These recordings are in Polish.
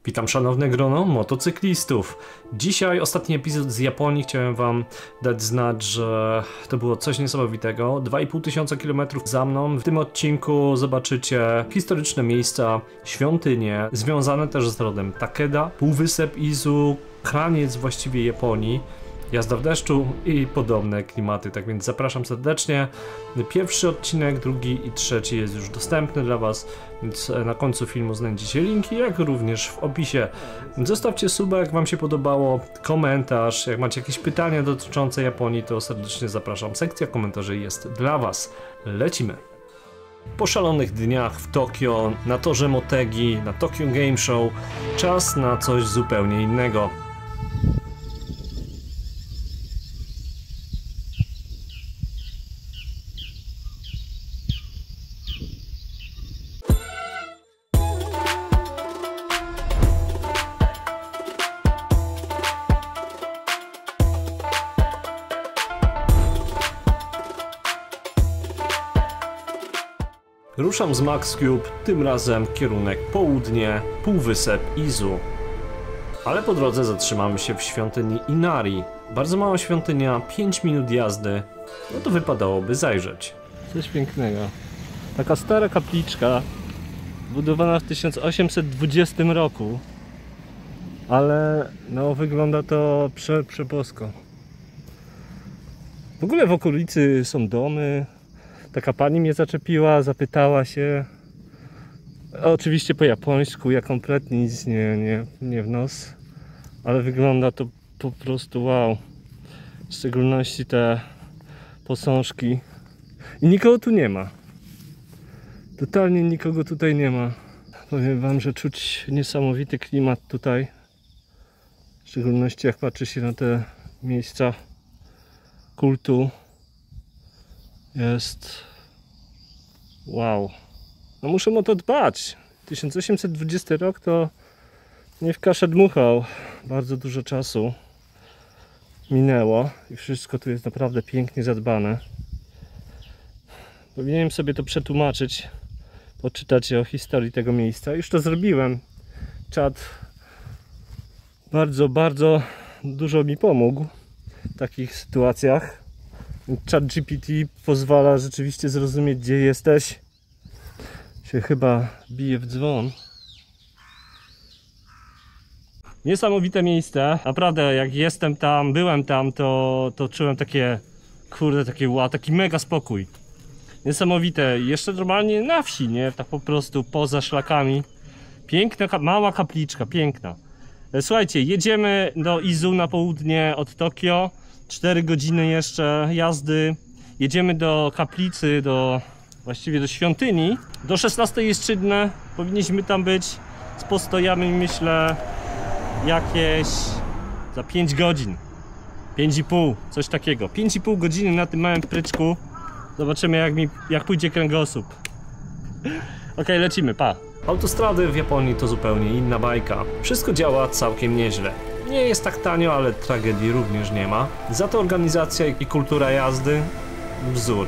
Witam szanowne grono motocyklistów. Dzisiaj ostatni epizod z Japonii. Chciałem wam dać znać, że to było coś niesamowitego. 2500 km za mną. W tym odcinku zobaczycie historyczne miejsca, świątynie, związane też z rodem Takeda, półwysep Izu, kraniec właściwie Japonii, jazda w deszczu i podobne klimaty, tak więc zapraszam serdecznie. Pierwszy odcinek, drugi i trzeci jest już dostępny dla was, więc na końcu filmu znajdziecie linki, jak również w opisie. Zostawcie suba, jak wam się podobało, komentarz, jak macie jakieś pytania dotyczące Japonii, to serdecznie zapraszam. Sekcja komentarzy jest dla was. Lecimy! Po szalonych dniach w Tokio, na torze Motegi, na Tokyo Game Show, czas na coś zupełnie innego. Ruszam z Max Cube, tym razem kierunek południe, półwysep Izu. Ale po drodze zatrzymamy się w świątyni Inari. Bardzo mała świątynia, 5 minut jazdy, no to wypadałoby zajrzeć. Coś pięknego. Taka stara kapliczka, budowana w 1820 roku. Ale no wygląda to przebosko. W ogóle w okolicy są domy. Taka pani mnie zaczepiła, zapytała się. Oczywiście po japońsku, ja kompletnie nic nie w nos. Ale wygląda to po prostu wow. W szczególności te posążki. I nikogo tu nie ma. Totalnie nikogo tutaj nie ma. Powiem wam, że czuć niesamowity klimat tutaj. W szczególności jak patrzy się na te miejsca kultu. Jest wow. No muszę o to dbać. 1820 rok to nie w kaszę dmuchał. Bardzo dużo czasu minęło i wszystko tu jest naprawdę pięknie zadbane. Powinienem sobie to przetłumaczyć, poczytać o historii tego miejsca. Już to zrobiłem. Czat bardzo dużo mi pomógł w takich sytuacjach. ChatGPT pozwala rzeczywiście zrozumieć, gdzie jesteś. Się chyba bije w dzwon. Niesamowite miejsce. Naprawdę, jak jestem tam, byłem tam, to czułem takie, kurde, taki mega spokój. Niesamowite. Jeszcze normalnie na wsi, nie? Tak po prostu poza szlakami. Piękna, mała kapliczka, piękna. Słuchajcie, jedziemy do Izu na południe od Tokio. 4 godziny jeszcze jazdy. Jedziemy do kaplicy, właściwie do świątyni. Do 16 jest czynne. Powinniśmy tam być z postojami, myślę, jakieś za 5 godzin. 5,5, coś takiego. 5,5 godziny na tym małym pryczku. Zobaczymy, jak pójdzie kręgosłup. Ok, lecimy, pa. Autostrady w Japonii to zupełnie inna bajka. Wszystko działa całkiem nieźle. Nie jest tak tanio, ale tragedii również nie ma. Za to organizacja i kultura jazdy wzór.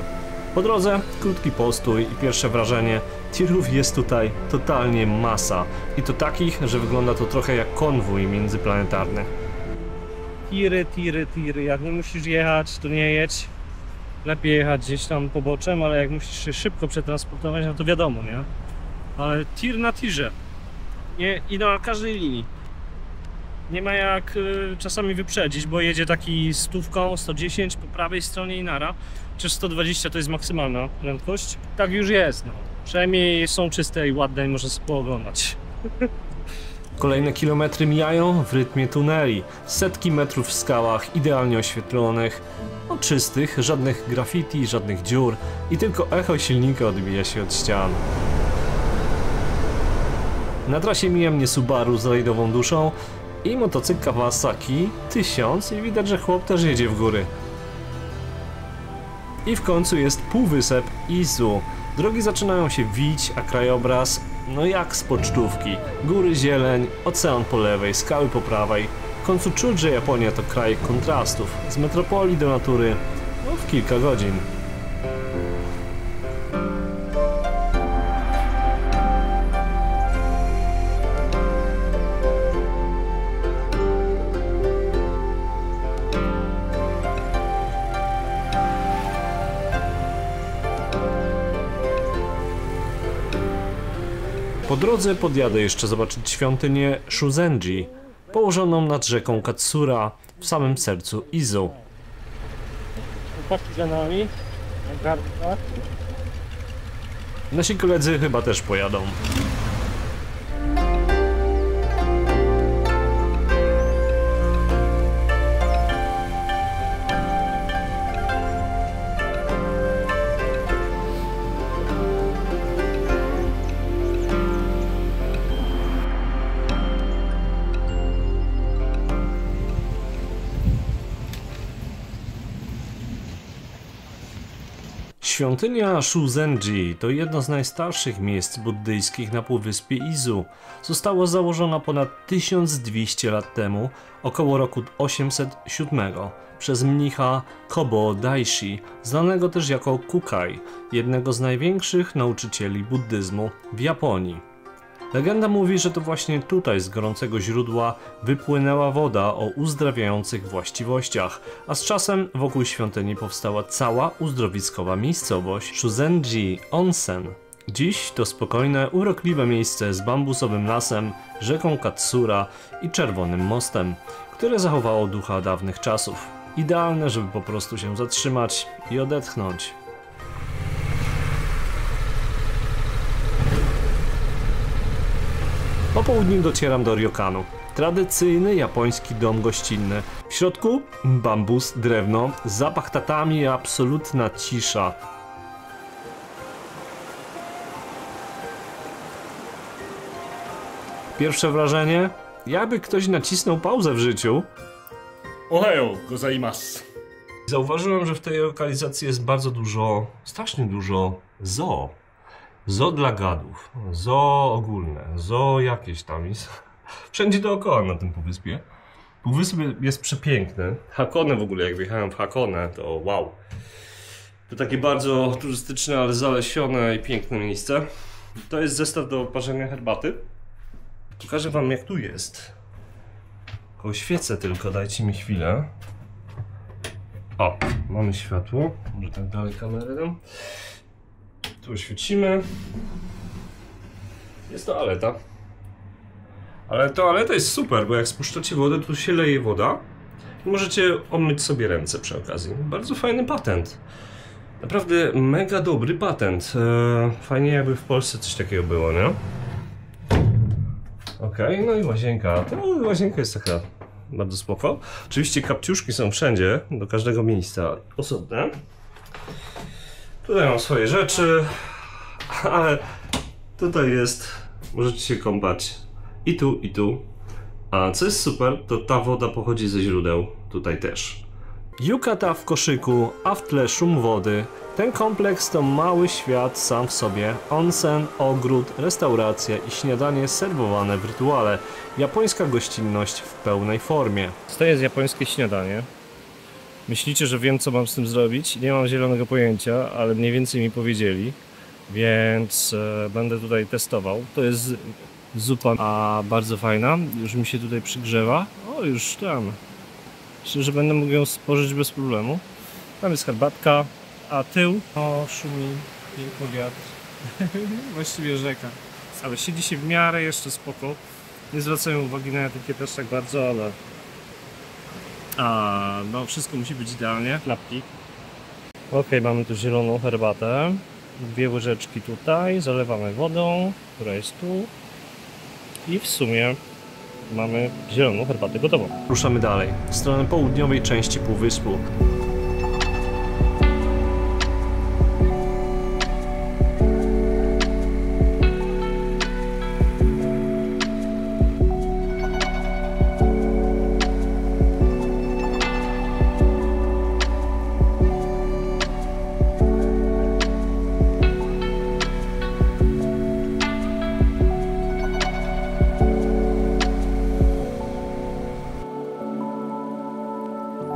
Po drodze krótki postój i pierwsze wrażenie, tirów jest tutaj totalnie masa. I to takich, że wygląda to trochę jak konwój międzyplanetarny. Tiry, jak nie musisz jechać, to nie jedź. Lepiej jechać gdzieś tam poboczem, ale jak musisz się szybko przetransportować, no to wiadomo, nie? Ale tir na tirze. I na każdej linii. Nie ma jak czasami wyprzedzić, bo jedzie taki stówką, 110 po prawej stronie Inara, czy 120 to jest maksymalna prędkość. Tak już jest, no. Przynajmniej są czyste i ładne i można sobie pooglądać. Kolejne kilometry mijają w rytmie tuneli. Setki metrów w skałach, idealnie oświetlonych, no czystych, żadnych graffiti, żadnych dziur i tylko echo silnika odbija się od ścian. Na trasie mija mnie Subaru z rajdową duszą i motocykl Kawasaki 1000 i widać, że chłop też jedzie w góry. I w końcu jest półwysep Izu. Drogi zaczynają się wić, a krajobraz no jak z pocztówki. Góry, zieleń, ocean po lewej, skały po prawej. W końcu czuć, że Japonia to kraj kontrastów. Z metropolii do natury no w kilka godzin. Po drodze podjadę jeszcze zobaczyć świątynię Shuzenji, położoną nad rzeką Katsura w samym sercu Izu. Chłopaki za nami. Nasi koledzy chyba też pojadą. Świątynia Shuzenji to jedno z najstarszych miejsc buddyjskich na półwyspie Izu. Została założona ponad 1200 lat temu, około roku 807, przez mnicha Kobo Daishi, znanego też jako Kukai, jednego z największych nauczycieli buddyzmu w Japonii. Legenda mówi, że to właśnie tutaj z gorącego źródła wypłynęła woda o uzdrawiających właściwościach, a z czasem wokół świątyni powstała cała uzdrowiskowa miejscowość Shuzenji Onsen. Dziś to spokojne, urokliwe miejsce z bambusowym lasem, rzeką Katsura i czerwonym mostem, które zachowało ducha dawnych czasów. Idealne, żeby po prostu się zatrzymać i odetchnąć. Po południu docieram do ryokanu. Tradycyjny japoński dom gościnny. W środku bambus, drewno, zapach tatami i absolutna cisza. Pierwsze wrażenie? Jakby ktoś nacisnął pauzę w życiu. Ohayo gozaimasu. Zauważyłem, że w tej lokalizacji jest bardzo dużo, strasznie dużo zoo. Zoo dla gadów, zoo ogólne, zoo jakieś tam jest. Wszędzie dookoła na tym półwyspie. Półwysp jest przepiękny. Hakone w ogóle, jak wjechałem w Hakone, to wow. To takie bardzo turystyczne, ale zalesione i piękne miejsce. To jest zestaw do parzenia herbaty. Pokażę wam, jak tu jest. Oświecę tylko, dajcie mi chwilę. O, mamy światło. Może tak dalej kamerę dam. Tu oświecimy. Jest toaleta. Ale toaleta jest super, bo jak spuszczacie wodę, to się leje woda. I możecie omyć sobie ręce przy okazji. Bardzo fajny patent. Naprawdę mega dobry patent. Fajnie jakby w Polsce coś takiego było, nie? Okej, no i łazienka. Łazienka jest taka bardzo spoko. Oczywiście kapciuszki są wszędzie, do każdego miejsca osobne. Tutaj mam swoje rzeczy, ale tutaj jest, możecie się kąpać i tu, i tu. A co jest super, to ta woda pochodzi ze źródeł, tutaj też. Yukata w koszyku, a w tle szum wody. Ten kompleks to mały świat sam w sobie. Onsen, ogród, restauracja i śniadanie serwowane w rytuale. Japońska gościnność w pełnej formie. To jest japońskie śniadanie. Myślicie, że wiem, co mam z tym zrobić? Nie mam zielonego pojęcia, ale mniej więcej mi powiedzieli, więc będę tutaj testował. To jest zupa bardzo fajna, już mi się tutaj przygrzewa. O, już tam. Myślę, że będę mógł ją spożyć bez problemu. Tam jest herbatka, a tył szumi piękny wiatr. Właściwie rzeka. Ale siedzi się w miarę jeszcze spoko. Nie zwracają uwagi na etykietę aż tak bardzo, ale no wszystko musi być idealnie. Klapki. Ok, mamy tu zieloną herbatę. 2 łyżeczki tutaj, zalewamy wodą, która jest tu. I w sumie mamy zieloną herbatę gotową. Ruszamy dalej, w stronę południowej części półwyspu.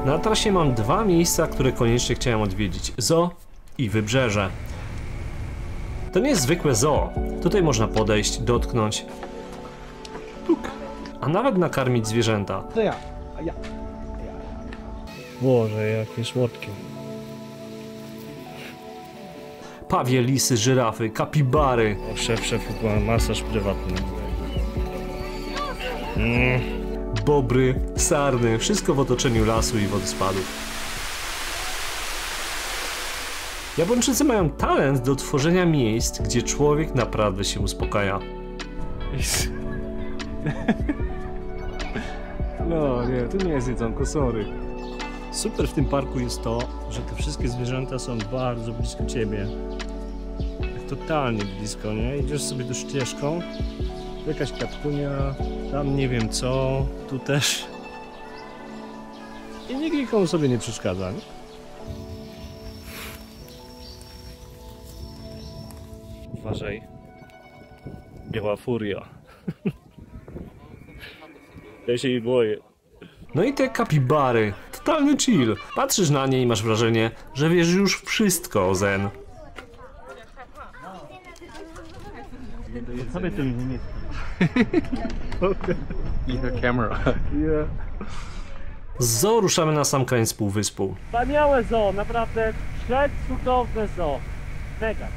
Na trasie mam 2 miejsca, które koniecznie chciałem odwiedzić. Zoo i wybrzeże. To nie jest zwykłe zoo. Tutaj można podejść, dotknąć, a nawet nakarmić zwierzęta. Boże, jakie słodkie. pawie, lisy, żyrafy, kapibary. O, szef ma masaż prywatny. Bobry, sarny, wszystko w otoczeniu lasu i wodospadów. Japończycy mają talent do tworzenia miejsc, gdzie człowiek naprawdę się uspokaja. No nie, to nie jest jedzonko, sorry. Super w tym parku jest to, że te wszystkie zwierzęta są bardzo blisko ciebie. Totalnie blisko, nie? Idziesz sobie tu ścieżką, jakaś katkunia, tam nie wiem co, tu też. I nikt nikomu sobie nie przeszkadza, nie? Uważaj. Biała furia. Ja się jej boję. No i te kapibary, totalny chill. Patrzysz na nie i masz wrażenie, że wiesz już wszystko o zen. Sobie to nie Either camera. Z zoo ruszamy na sam koniec półwyspu. Wspaniałe zoo, naprawdę przecudowne zoo. Mega.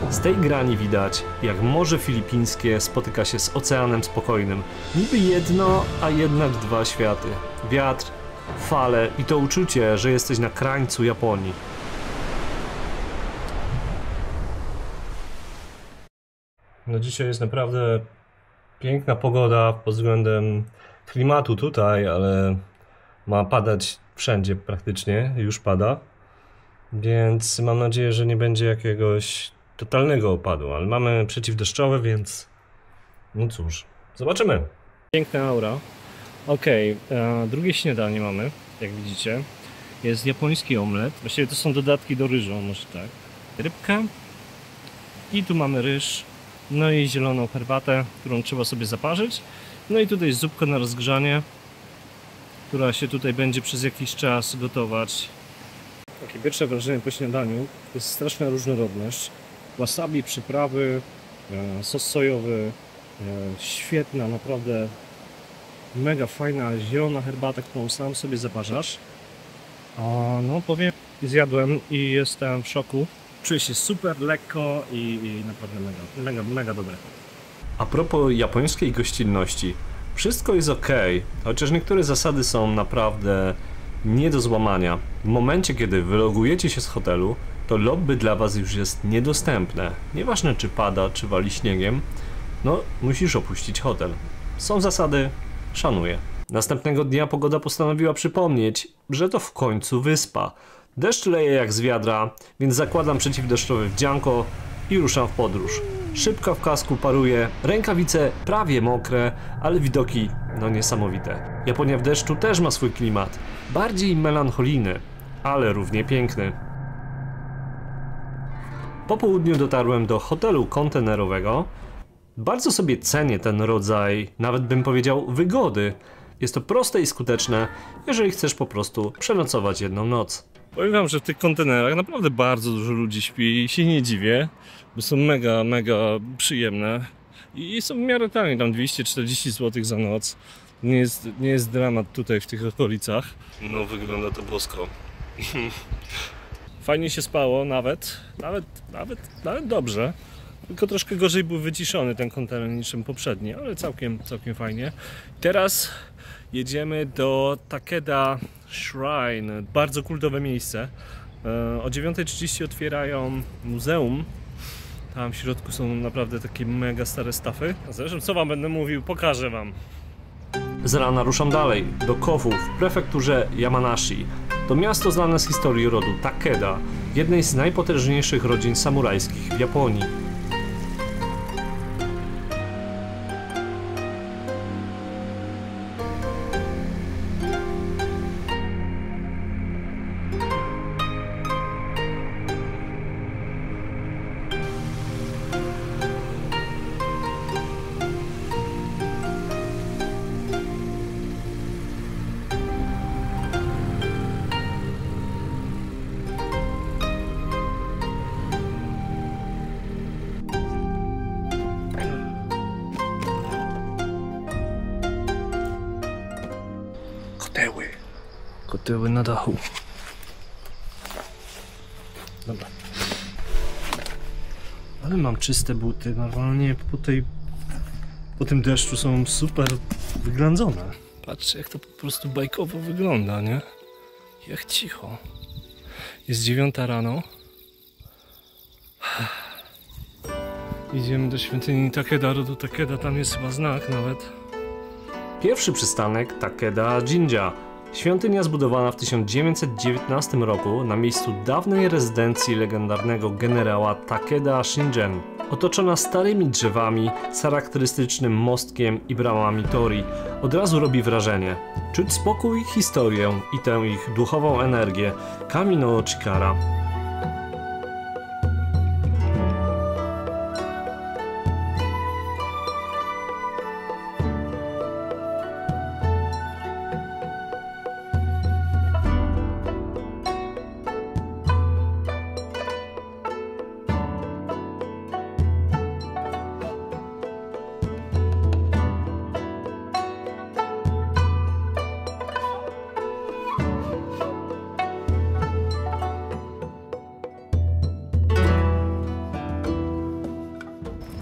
Z tej grani widać, jak Morze Filipińskie spotyka się z Oceanem Spokojnym. Niby jedno, a jednak dwa światy. Wiatr, fale i to uczucie, że jesteś na krańcu Japonii. No dzisiaj jest naprawdę piękna pogoda pod względem klimatu tutaj, ale ma padać wszędzie praktycznie, już pada. Więc mam nadzieję, że nie będzie jakiegoś totalnego opadu, ale mamy przeciwdeszczowe, więc no cóż, zobaczymy. Piękna aura. Okej, drugie śniadanie mamy, jak widzicie. Jest japoński omlet, właściwie to są dodatki do ryżu, może tak. Rybka i tu mamy ryż, no i zieloną herbatę, którą trzeba sobie zaparzyć. No i tutaj zupka na rozgrzanie, która się tutaj będzie przez jakiś czas gotować. Takie pierwsze wrażenie po śniadaniu to jest straszna różnorodność. Wasabi, przyprawy, sos sojowy, świetna, naprawdę mega fajna zielona herbata, którą sam sobie zaparzasz. No powiem, zjadłem i jestem w szoku. Czuję się super lekko i naprawdę mega dobre. A propos japońskiej gościnności, wszystko jest ok, chociaż niektóre zasady są naprawdę nie do złamania. W momencie, kiedy wylogujecie się z hotelu, to lobby dla was już jest niedostępne. Nieważne czy pada, czy wali śniegiem, no musisz opuścić hotel. Są zasady, szanuję. Następnego dnia pogoda postanowiła przypomnieć, że to w końcu wyspa. Deszcz leje jak z wiadra, więc zakładam przeciwdeszczowe wdzianko i ruszam w podróż. Szybka w kasku paruje, rękawice prawie mokre, ale widoki no niesamowite. Japonia w deszczu też ma swój klimat, bardziej melancholijny, ale równie piękny. Po południu dotarłem do hotelu kontenerowego. Bardzo sobie cenię ten rodzaj, nawet bym powiedział, wygody. Jest to proste i skuteczne, jeżeli chcesz po prostu przenocować jedną noc. Powiem wam, że w tych kontenerach naprawdę bardzo dużo ludzi śpi i się nie dziwię, bo są mega przyjemne i są w miarę tanie, tam 240 zł za noc. Nie jest dramat tutaj w tych okolicach. No wygląda to bosko. Fajnie się spało, nawet dobrze. Tylko troszkę gorzej był wyciszony ten kontener niż poprzedni, ale całkiem fajnie. Teraz jedziemy do Takeda Shrine, bardzo kultowe miejsce. O 9:30 otwierają muzeum Tam w środku są naprawdę takie mega stare stafy. A zresztą co wam będę mówił, pokażę wam. Z rana ruszam dalej, do Kofu w prefekturze Yamanashi. To miasto znane z historii rodu Takeda, jednej z najpotężniejszych rodzin samurajskich w Japonii. Kotyły na dachu. Dobra. Ale mam czyste buty. Normalnie po tym deszczu są super wyględzone. Patrzcie, jak to po prostu bajkowo wygląda, nie? Jak cicho. Jest 9 rano. Idziemy do świątyni Takeda, rodu Takeda. Tam jest chyba znak nawet. Pierwszy przystanek Takeda Jinja. Świątynia zbudowana w 1919 roku na miejscu dawnej rezydencji legendarnego generała Takeda Shingen. Otoczona starymi drzewami, z charakterystycznym mostkiem i bramami torii, od razu robi wrażenie. Czuć spokój, historię i tę ich duchową energię Kami no Chikara.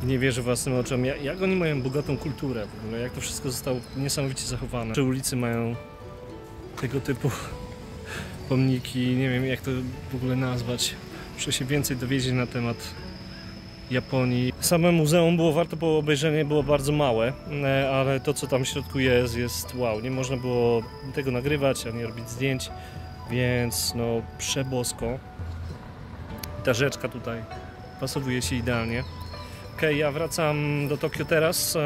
Nie wierzę własnym oczom, jak oni mają bogatą kulturę w ogóle, jak to wszystko zostało niesamowicie zachowane. Że ulicy mają tego typu pomniki, nie wiem jak to w ogóle nazwać. Muszę się więcej dowiedzieć na temat Japonii. Same muzeum było warto po obejrzenie, było bardzo małe, ale to co tam w środku jest wow. Nie można było tego nagrywać, ani robić zdjęć, więc no przebosko. Ta rzeczka tutaj pasowuje się idealnie. Okej, ja wracam do Tokio teraz,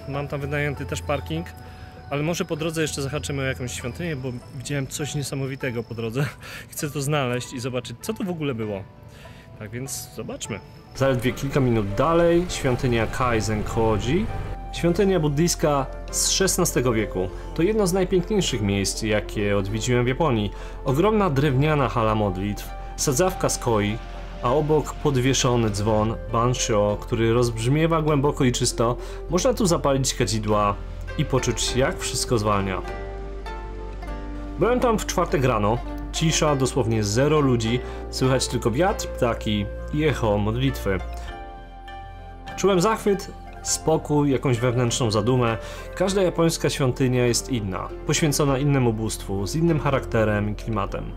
mam tam wynajęty też parking, ale może po drodze jeszcze zahaczymy o jakąś świątynię, bo widziałem coś niesamowitego po drodze. Chcę to znaleźć i zobaczyć, co to w ogóle było. Tak więc zobaczmy. Zaledwie kilka minut dalej świątynia Kaizen-Koji. Świątynia buddyjska z XVI wieku. To jedno z najpiękniejszych miejsc, jakie odwiedziłem w Japonii. Ogromna drewniana hala modlitw, sadzawka z koi, a obok podwieszony dzwon Bansho, który rozbrzmiewa głęboko i czysto. Można tu zapalić kadzidła i poczuć, jak wszystko zwalnia. Byłem tam w czwartek rano. Cisza, dosłownie zero ludzi, słychać tylko wiatr, ptaki i echo modlitwy. Czułem zachwyt, spokój, jakąś wewnętrzną zadumę. Każda japońska świątynia jest inna, poświęcona innemu bóstwu, z innym charakterem i klimatem.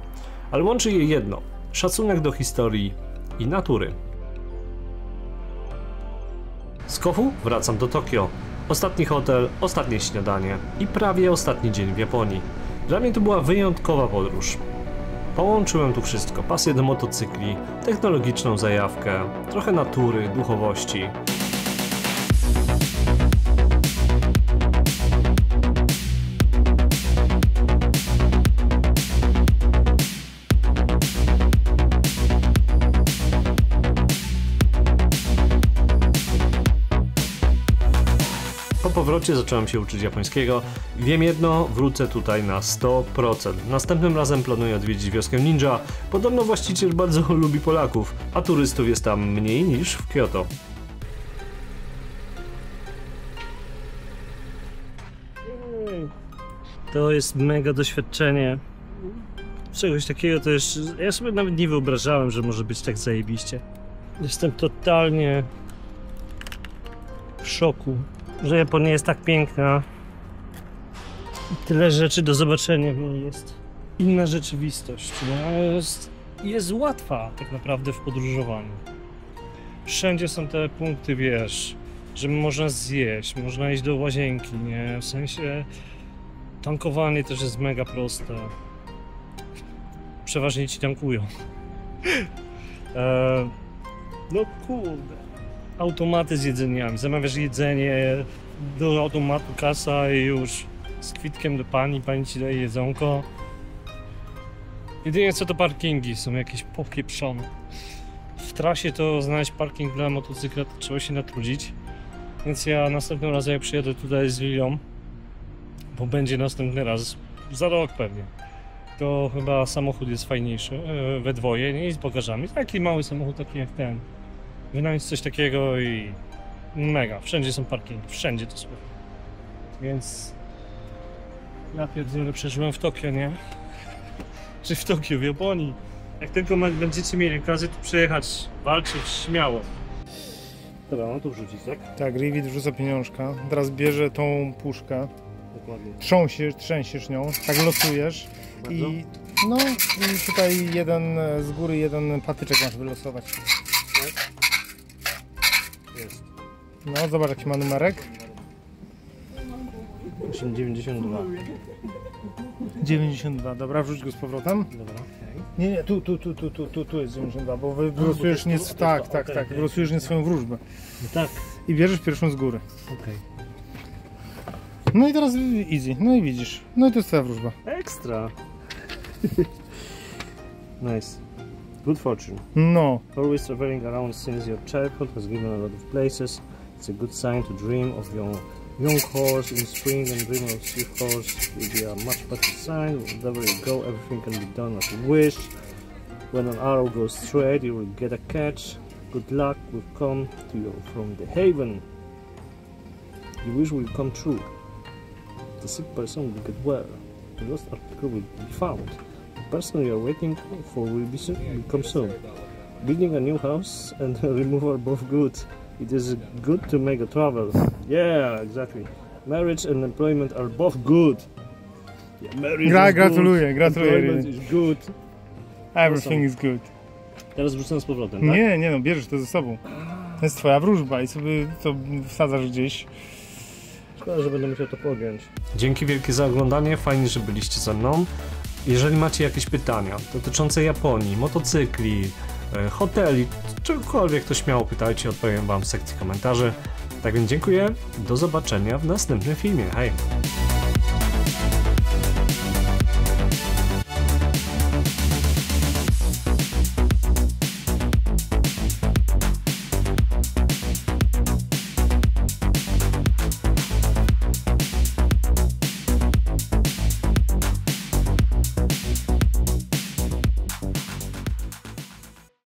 Ale łączy je jedno: szacunek do historii i natury. Z Kofu wracam do Tokio. Ostatni hotel, ostatnie śniadanie i prawie ostatni dzień w Japonii. Dla mnie to była wyjątkowa podróż. Połączyłem tu wszystko: pasję do motocykli, technologiczną zajawkę, trochę natury, duchowości. Po powrocie zacząłem się uczyć japońskiego i wiem jedno, wrócę tutaj na 100%. Następnym razem planuję odwiedzić wioskę Ninja. Podobno właściciel bardzo lubi Polaków, a turystów jest tam mniej niż w Kyoto. To jest mega doświadczenie. Czegoś takiego to jeszcze... Ja sobie nawet nie wyobrażałem, że może być tak zajebiście. Jestem totalnie w szoku, że Japonia jest tak piękna. Tyle rzeczy do zobaczenia w niej jest. Inna rzeczywistość, no, jest łatwa tak naprawdę w podróżowaniu. Wszędzie są te punkty, wiesz, że można zjeść, można iść do łazienki, nie? W sensie tankowanie też jest mega proste. Przeważnie ci tankują. No kurde. Automaty z jedzeniami. Zamawiasz jedzenie, do automatu kasa i już z kwitkiem do pani ci daje jedzonko. Jedynie co to parkingi są jakieś popieprzone. W trasie to znaleźć parking dla motocykla to trzeba się natrudzić. Więc ja następnym razem jak przyjadę tutaj z Lilią, bo będzie następny raz, za rok pewnie, to chyba samochód jest fajniejszy, we dwoje, nie, i z bagażami. Taki mały samochód, taki jak ten. Wynająć coś takiego i mega, wszędzie są parkingi, wszędzie to słychać. Więc ja pierdzielę, przeżyłem w Tokio, nie? Czy w Tokio, w Japonii. Jak tylko będziecie mieli okazję tu przyjechać, walczyć śmiało. Dobra, mam tu wrzucić, tak? Tak, Rivid wrzuca pieniążka, teraz bierze tą puszkę, Dokładnie. trzęsiesz nią, tak losujesz i no i tutaj jeden z góry, jeden patyczek masz wylosować. Jest. No zobacz jaki ma numerek. 892. 92, dobra, wrzuć go z powrotem. Dobra, okej. Nie, tu jest 92, bo wylosujesz nie, tak, wylosujesz nie swoją wróżbę. No tak. I bierzesz pierwszą z góry. Okej. No i teraz easy, no i widzisz, no i to jest twoja wróżba. Ekstra. Nice. Good fortune. No. Always traveling around since your childhood has given a lot of places. It's a good sign to dream of your young horse in spring and dream of swift horse will be a much better sign. Wherever you go, everything can be done as you wish. When an arrow goes straight, you will get a catch. Good luck will come to you from the haven. Your wish will come true. The sick person will get well. The lost article will be found. The person you are waiting for will come soon. Building a new house and a removal are both good. It is good to make a travel. Yeah, exactly. Marriage and employment are both good. Yeah, marriage is Gratuluję, good. gratuluję. Employment is good. Everything is good. Teraz wrzucam z powrotem, tak? Nie, no bierzesz to ze sobą. To jest twoja wróżba i sobie to wsadzasz gdzieś. Szkoda, że będę musiał to podjąć. Dzięki wielkie za oglądanie, fajnie, że byliście ze mną. Jeżeli macie jakieś pytania dotyczące Japonii, motocykli, hoteli, czegokolwiek, to śmiało pytajcie, odpowiem wam w sekcji komentarzy. Tak więc dziękuję, do zobaczenia w następnym filmie, hej!